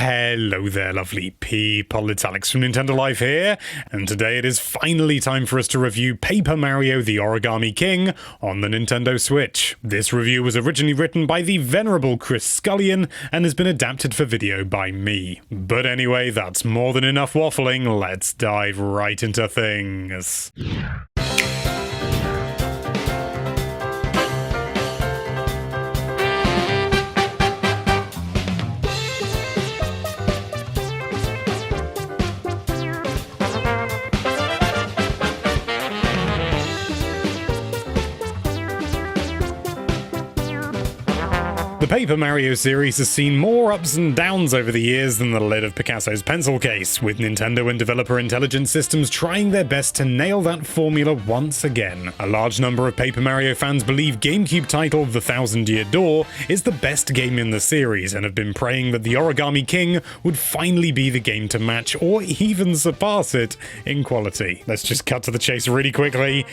Hello there, lovely people. It's Alex from Nintendo Life here, and today it is finally time for us to review Paper Mario the Origami King on the Nintendo Switch. This review was originally written by the venerable Chris Scullion and has been adapted for video by me. But anyway, that's more than enough waffling. Let's dive right into things. The Paper Mario series has seen more ups and downs over the years than the lid of Picasso's pencil case, with Nintendo and developer Intelligent Systems trying their best to nail that formula once again. A large number of Paper Mario fans believe GameCube title The Thousand Year Door is the best game in the series and have been praying that the Origami King would finally be the game to match or even surpass it in quality. Let's just cut to the chase really quickly.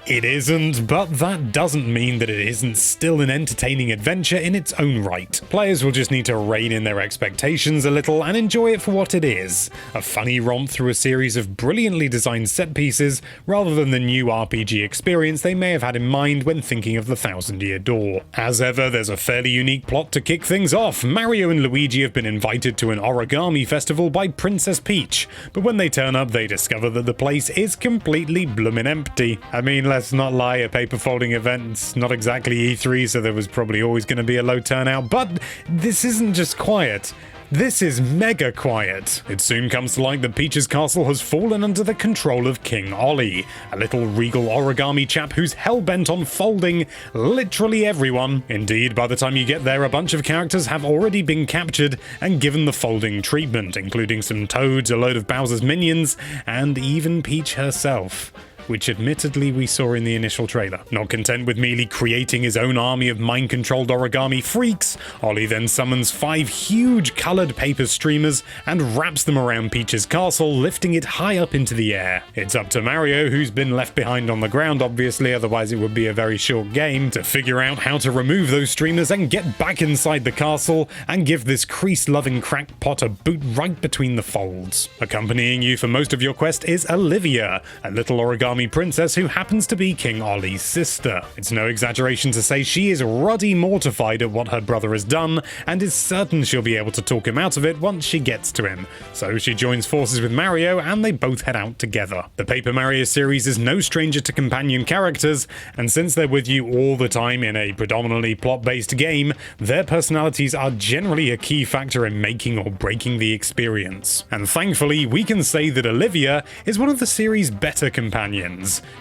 It isn't, but that doesn't mean that it isn't still an entertaining adventure in its own right. Players will just need to rein in their expectations a little and enjoy it for what it is, a funny romp through a series of brilliantly designed set pieces rather than the new RPG experience they may have had in mind when thinking of the Thousand Year Door. As ever, there's a fairly unique plot to kick things off. Mario and Luigi have been invited to an origami festival by Princess Peach, but when they turn up they discover that the place is completely bloomin' empty. I mean, let's not lie, a paper folding event's not exactly E3, so there was probably always going to be a low turnout, but this isn't just quiet. This is mega quiet. It soon comes to light that Peach's castle has fallen under the control of King Ollie, a little regal origami chap who's hell-bent on folding literally everyone. Indeed, by the time you get there, a bunch of characters have already been captured and given the folding treatment, including some Toads, a load of Bowser's minions, and even Peach herself, which admittedly we saw in the initial trailer. Not content with merely creating his own army of mind-controlled origami freaks, Ollie then summons 5 huge coloured paper streamers and wraps them around Peach's castle, lifting it high up into the air. It's up to Mario, who's been left behind on the ground obviously, otherwise it would be a very short game, to figure out how to remove those streamers and get back inside the castle and give this crease-loving crackpot a boot right between the folds. Accompanying you for most of your quest is Olivia, a little origami princess who happens to be King Ollie's sister. It's no exaggeration to say she is ruddy mortified at what her brother has done and is certain she'll be able to talk him out of it once she gets to him. So she joins forces with Mario and they both head out together. The Paper Mario series is no stranger to companion characters, and since they're with you all the time in a predominantly plot-based game, their personalities are generally a key factor in making or breaking the experience. And thankfully, we can say that Olivia is one of the series' better companions.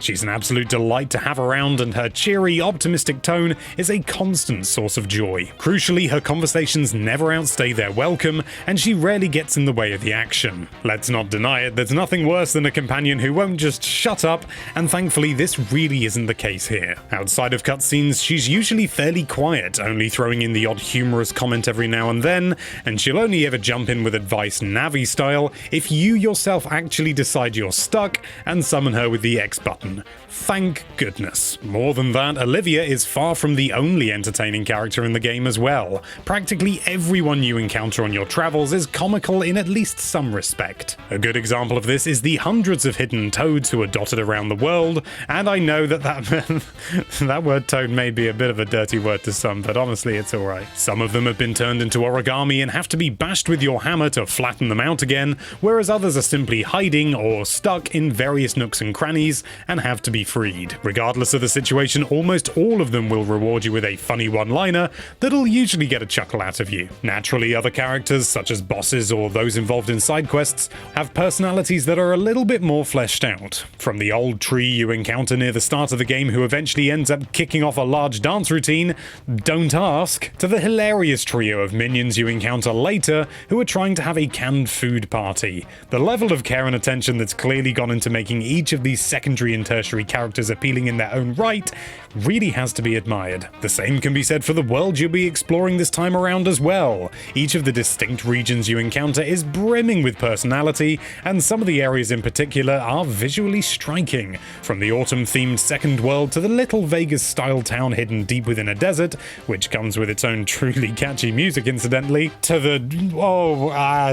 She's an absolute delight to have around, and her cheery, optimistic tone is a constant source of joy. Crucially, her conversations never outstay their welcome, and she rarely gets in the way of the action. Let's not deny it, there's nothing worse than a companion who won't just shut up, and thankfully this really isn't the case here. Outside of cutscenes, she's usually fairly quiet, only throwing in the odd humorous comment every now and then, and she'll only ever jump in with advice Navi style if you yourself actually decide you're stuck and summon her with the X button. Thank goodness. More than that, Olivia is far from the only entertaining character in the game as well. Practically everyone you encounter on your travels is comical in at least some respect. A good example of this is the hundreds of hidden Toads who are dotted around the world, and I know that word toad may be a bit of a dirty word to some, but honestly it's alright. Some of them have been turned into origami and have to be bashed with your hammer to flatten them out again, whereas others are simply hiding or stuck in various nooks and crannies and have to be freed. Regardless of the situation, almost all of them will reward you with a funny one-liner that'll usually get a chuckle out of you. Naturally, other characters, such as bosses or those involved in side quests, have personalities that are a little bit more fleshed out. From the old tree you encounter near the start of the game who eventually ends up kicking off a large dance routine, don't ask, to the hilarious trio of minions you encounter later who are trying to have a canned food party. The level of care and attention that's clearly gone into making each of these secondary and tertiary characters appealing in their own right really has to be admired. The same can be said for the world you'll be exploring this time around as well. Each of the distinct regions you encounter is brimming with personality, and some of the areas in particular are visually striking. From the autumn-themed second world to the little Vegas-style town hidden deep within a desert, which comes with its own truly catchy music incidentally, to the...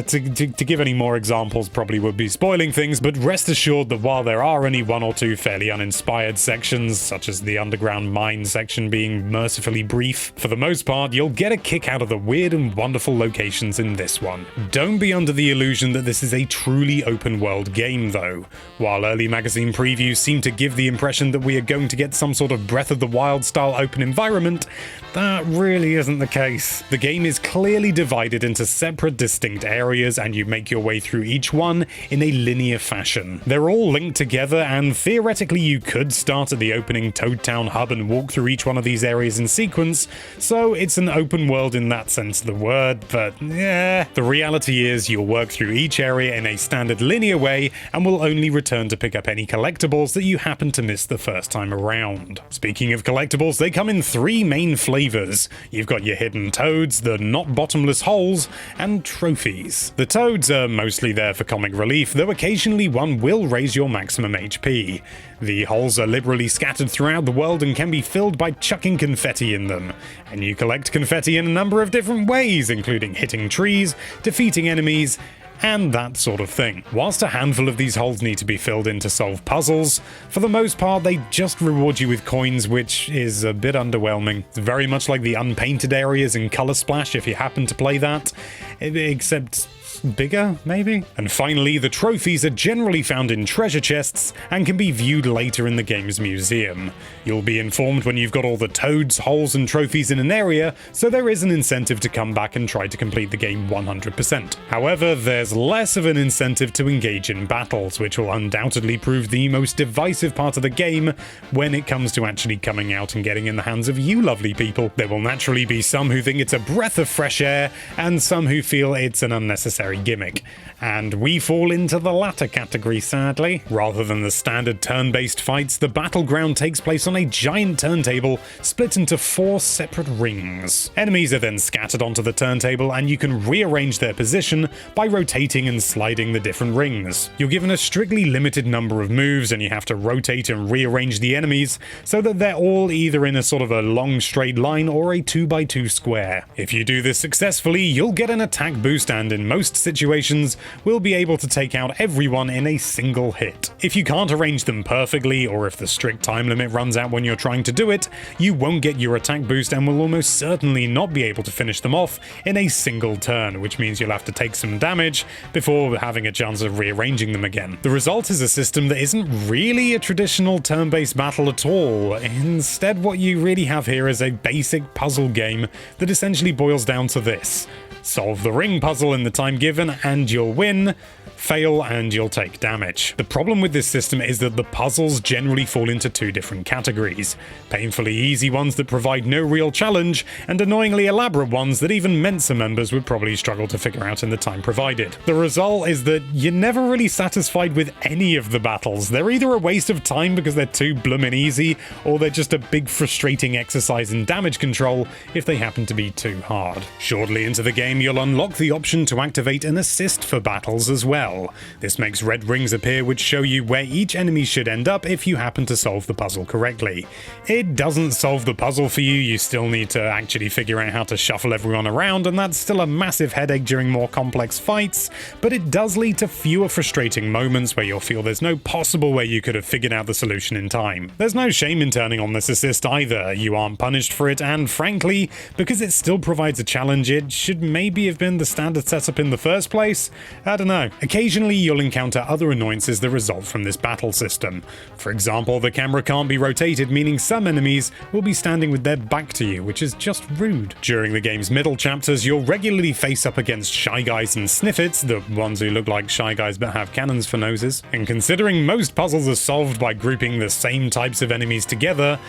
to give any more examples probably would be spoiling things, but rest assured that while there are only one or two fairly uninspired sections, such as the underground mine section being mercifully brief, for the most part you'll get a kick out of the weird and wonderful locations in this one. Don't be under the illusion that this is a truly open world game though. While early magazine previews seem to give the impression that we are going to get some sort of Breath of the Wild style open environment, that really isn't the case. The game is clearly divided into separate distinct areas, and you make your way through each one in a linear fashion. They're all linked together, and theoretically you could start at the opening Toad Town hub and walk through each one of these areas in sequence, so it's an open world in that sense of the word, but yeah. The reality is you'll work through each area in a standard linear way and will only return to pick up any collectibles that you happen to miss the first time around. Speaking of collectibles, they come in three main flavors. You've got your hidden toads, the not bottomless holes, and trophies. The toads are mostly there for comic relief, though occasionally one will raise your maximum HP. The holes are liberally scattered throughout the world and can be filled by chucking confetti in them. And you collect confetti in a number of different ways, including hitting trees, defeating enemies, and that sort of thing. Whilst a handful of these holes need to be filled in to solve puzzles, for the most part they just reward you with coins, which is a bit underwhelming. It's very much like the unpainted areas in Color Splash if you happen to play that, except bigger, maybe? And finally, the trophies are generally found in treasure chests and can be viewed later in the game's museum. You'll be informed when you've got all the toads, holes, and trophies in an area, so there is an incentive to come back and try to complete the game 100%. However, there's less of an incentive to engage in battles, which will undoubtedly prove the most divisive part of the game when it comes to actually coming out and getting in the hands of you lovely people. There will naturally be some who think it's a breath of fresh air, and some who feel it's an unnecessary gimmick, and we fall into the latter category, sadly. Rather than the standard turn-based fights, the battleground takes place on a giant turntable split into 4 separate rings. Enemies are then scattered onto the turntable, and you can rearrange their position by rotating and sliding the different rings. You're given a strictly limited number of moves, and you have to rotate and rearrange the enemies so that they're all either in a sort of a long straight line or a 2x2 square. If you do this successfully, you'll get an attack boost, and in most situations will be able to take out everyone in a single hit. If you can't arrange them perfectly, or if the strict time limit runs out when you're trying to do it, you won't get your attack boost and will almost certainly not be able to finish them off in a single turn, which means you'll have to take some damage before having a chance of rearranging them again. The result is a system that isn't really a traditional turn-based battle at all. Instead, what you really have here is a basic puzzle game that essentially boils down to this: solve the ring puzzle in the time given and you'll win, fail and you'll take damage. The problem with this system is that the puzzles generally fall into 2 different categories: painfully easy ones that provide no real challenge, and annoyingly elaborate ones that even Mensa members would probably struggle to figure out in the time provided. The result is that you're never really satisfied with any of the battles. They're either a waste of time because they're too bloomin' easy, or they're just a big frustrating exercise in damage control if they happen to be too hard. Shortly into the game, you'll unlock the option to activate an assist for battles as well. This makes red rings appear which show you where each enemy should end up if you happen to solve the puzzle correctly. It doesn't solve the puzzle for you still need to actually figure out how to shuffle everyone around, and that's still a massive headache during more complex fights, but it does lead to fewer frustrating moments where you'll feel there's no possible way you could have figured out the solution in time. There's no shame in turning on this assist either, you aren't punished for it, and frankly, because it still provides a challenge, it should maybe have been the standard setup in the first place? I don't know. Occasionally you'll encounter other annoyances that result from this battle system. For example, the camera can't be rotated, meaning some enemies will be standing with their back to you, which is just rude. During the game's middle chapters, you'll regularly face up against Shy Guys and Sniffits, the ones who look like Shy Guys but have cannons for noses. And considering most puzzles are solved by grouping the same types of enemies together,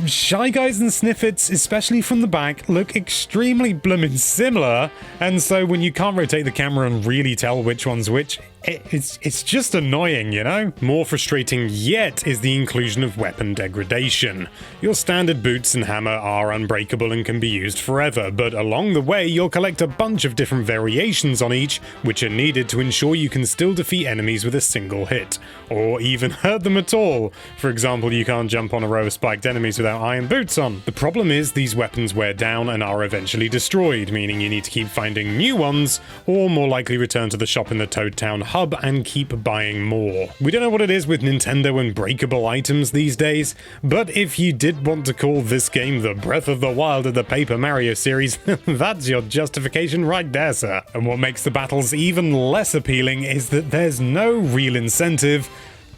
Shy Guys and Sniffits, especially from the back, look extremely bloomin' similar, and so when you can't rotate the camera and really tell which one's which, It's just annoying, you know? More frustrating yet is the inclusion of weapon degradation. Your standard boots and hammer are unbreakable and can be used forever, but along the way you'll collect a bunch of different variations on each, which are needed to ensure you can still defeat enemies with a single hit, or even hurt them at all. For example, you can't jump on a row of spiked enemies without iron boots on. The problem is these weapons wear down and are eventually destroyed, meaning you need to keep finding new ones, or more likely return to the shop in the Toad Town hub and keep buying more. We don't know what it is with Nintendo and breakable items these days, but if you did want to call this game the Breath of the Wild of the Paper Mario series, that's your justification right there, sir. And what makes the battles even less appealing is that there's no real incentive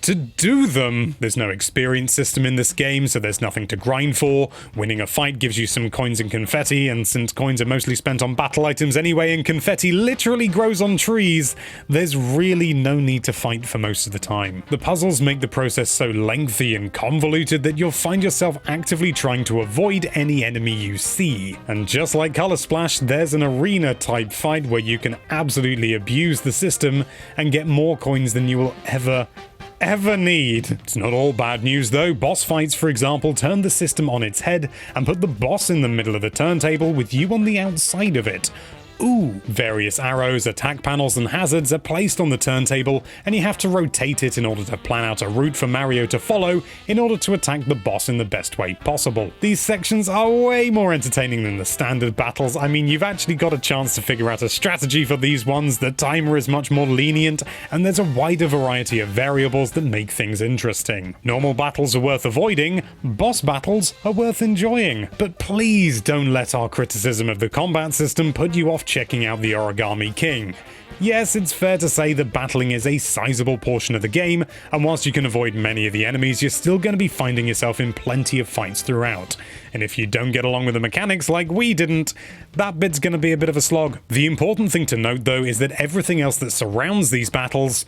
to do them. There's no experience system in this game, so there's nothing to grind for. Winning a fight gives you some coins and confetti, and since coins are mostly spent on battle items anyway and confetti literally grows on trees, there's really no need to fight for most of the time. The puzzles make the process so lengthy and convoluted that you'll find yourself actively trying to avoid any enemy you see. And just like Color Splash, there's an arena type fight where you can absolutely abuse the system and get more coins than you will ever need. It's not all bad news though. Boss fights, for example, turn the system on its head and put the boss in the middle of the turntable with you on the outside of it. Ooh, various arrows, attack panels, and hazards are placed on the turntable, and you have to rotate it in order to plan out a route for Mario to follow in order to attack the boss in the best way possible. These sections are way more entertaining than the standard battles. I mean, you've actually got a chance to figure out a strategy for these ones, the timer is much more lenient, and there's a wider variety of variables that make things interesting. Normal battles are worth avoiding, boss battles are worth enjoying. But please don't let our criticism of the combat system put you off checking out the Origami King. Yes, it's fair to say that battling is a sizable portion of the game, and whilst you can avoid many of the enemies, you're still going to be finding yourself in plenty of fights throughout. And if you don't get along with the mechanics like we didn't, that bit's going to be a bit of a slog. The important thing to note though is that everything else that surrounds these battles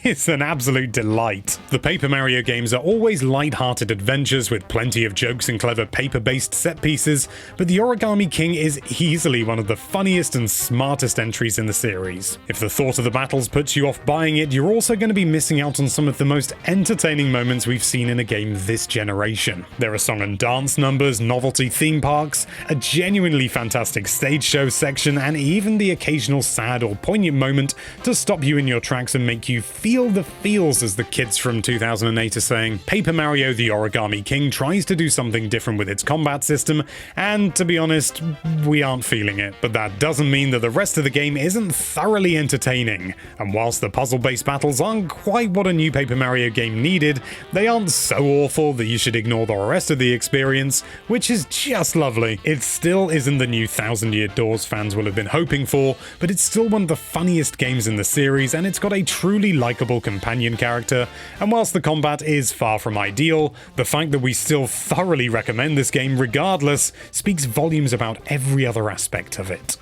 is an absolute delight. The Paper Mario games are always light-hearted adventures with plenty of jokes and clever paper-based set pieces, but the Origami King is easily one of the funniest and smartest entries in the series. If the thought of the battles puts you off buying it, you're also going to be missing out on some of the most entertaining moments we've seen in a game this generation. There are song and dance numbers, novelty theme parks, a genuinely fantastic stage show section, and even the occasional sad or poignant moment to stop you in your tracks and make you feel the feels, as the kids from 2008 are saying. Paper Mario the Origami King tries to do something different with its combat system, and to be honest, we aren't feeling it. But that doesn't mean that the rest of the game isn't thoroughly entertaining. And whilst the puzzle-based battles aren't quite what a new Paper Mario game needed, they aren't so awful that you should ignore the rest of the experience, which is just lovely. It still isn't the new Thousand Year Doors fans will have been hoping for, but it's still one of the funniest games in the series, and it's got a truly likable companion character. And whilst the combat is far from ideal, the fact that we still thoroughly recommend this game regardless speaks volumes about every other aspect of it.